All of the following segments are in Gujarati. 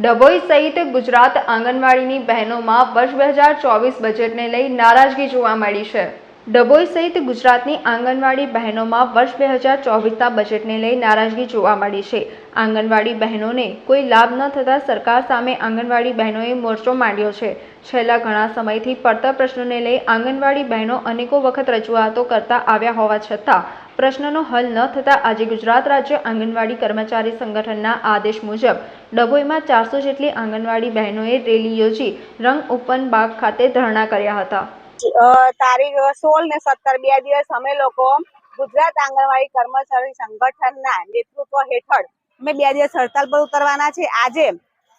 ડભોઈ સહિત ગુજરાત આંગણવાડીની બહેનોમાં વર્ષ 2024 બજેટને લઈ નારાજગી જોવા મળી છે। ડભોઈ સહિત ગુજરાતની આંગણવાડી બહેનોમાં વર્ષ 2024ના બજેટને લઈ નારાજગી જોવા મળી છે। આંગણવાડી બહેનોને કોઈ લાભ ન થતા સરકાર સામે આંગણવાડી બહેનોએ મોરચો માંડ્યો છે। છેલ્લા ઘણા સમયથી પડતર પ્રશ્નોને લઈ આંગણવાડી બહેનો અનેકો વખત રજૂઆતો કરતા આવ્યા હોવા છતાં પ્રશ્નનો હલ ન થતા આજે ગુજરાત રાજ્ય આંગણવાડી કર્મચારી સંગઠનના આદેશ મુજબ ડભોઈમાં 400 જેટલી આંગણવાડી બહેનોએ રેલી યોજી રંગ ઉપવન બાગ ખાતે ધરણા કર્યા હતા। તારીખ 16 ને 17 બે દિવસ અમે લોકો ગુજરાત આંગણવાડી કર્મચારી સંગઠનના નેતૃત્વ હેઠળ અમે 2 દિવસ હડતાલ પર ઉતરવાના છે। આજે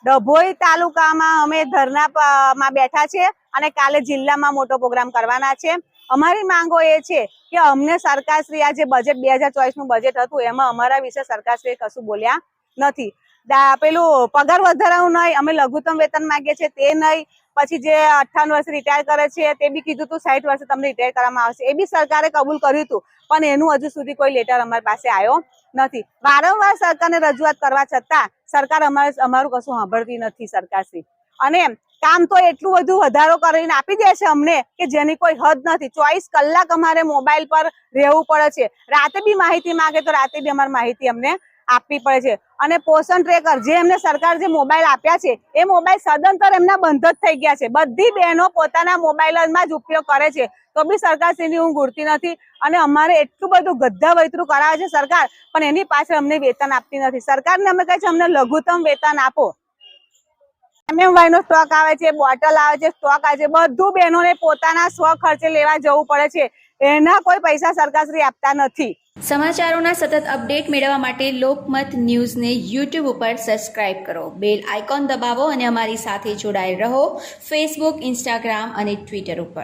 ડભોઈ તાલુકામાં અમે ધરનામાં બેઠા છે અને કાલે જિલ્લામાં મોટો પ્રોગ્રામ કરવાના છે। અમારી માંગો એ છે કે અમને સરકારશ્રી આ જે બજેટ 2024નું બજેટ હતું એમાં અમારા વિશે સરકારશ્રીએ કશું બોલ્યા નથી। પેલું પગાર વધારાનું નહીં, અમે લઘુત્તમ વેતન માંગીએ છીએ તે નહીં, પછી જે 58 વર્ષે રિટાયર કરે છે તે બી કીધું હતું 60 વર્ષે તમને રિટાયર કરવામાં આવશે, એ બી સરકારે કબૂલ કર્યું હતું, પણ એનું હજુ સુધી કોઈ લેટર અમારી પાસે આવ્યો નથી। વારંવાર સરકારને રજૂઆત કરવા છતાં સરકાર અમારું કશું સાંભળતી નથી સરકારશ્રી, અને કામ તો એટલું બધું વધારો કરીને આપી દે છે અમને કે જેની કોઈ હદ નથી। 24 કલાક અમારે મોબાઈલ પર રહેવું પડે છે, રાતે બી માહિતી માંગે તો રાતે બી અમારી માહિતી અમને આપવી પડે છે। અને પોષણ ટ્રેકર જે એમને સરકાર જે મોબાઈલ આપ્યા છે એ મોબાઈલ સદંતર એમના બંધ જ થઈ ગયા છે। બધી બહેનો પોતાના મોબાઈલમાં જ ઉપયોગ કરે છે તો બી સરકારશ્રીની ઊંઘ ઉડતી નથી, અને અમારે એટલું બધું ગધા વૈતરું કરાવે છે સરકાર, પણ એની પાછળ અમને વેતન આપતી નથી। સરકારને અમે કહે છે અમને લઘુત્તમ વેતન આપો। MMY નો સ્ટોક આવે છે, બોટલ આવે છે, સ્ટોક આવે છે, બધું બહેનોને પોતાના સ્વ ખર્ચે લેવા જવું પડે છે, એના કોઈ પૈસા સરકારશ્રી આપતા નથી। સમાચારોના સતત અપડેટ મેળવવા માટે લોકમત ન્યૂઝને યુટ્યુબ ઉપર સબસ્ક્રાઇબ કરો, બેલ આઇકોન દબાવો અને અમારી સાથે જોડાયેલ રહો ફેસબુક, ઇન્સ્ટાગ્રામ અને ટ્વિટર ઉપર।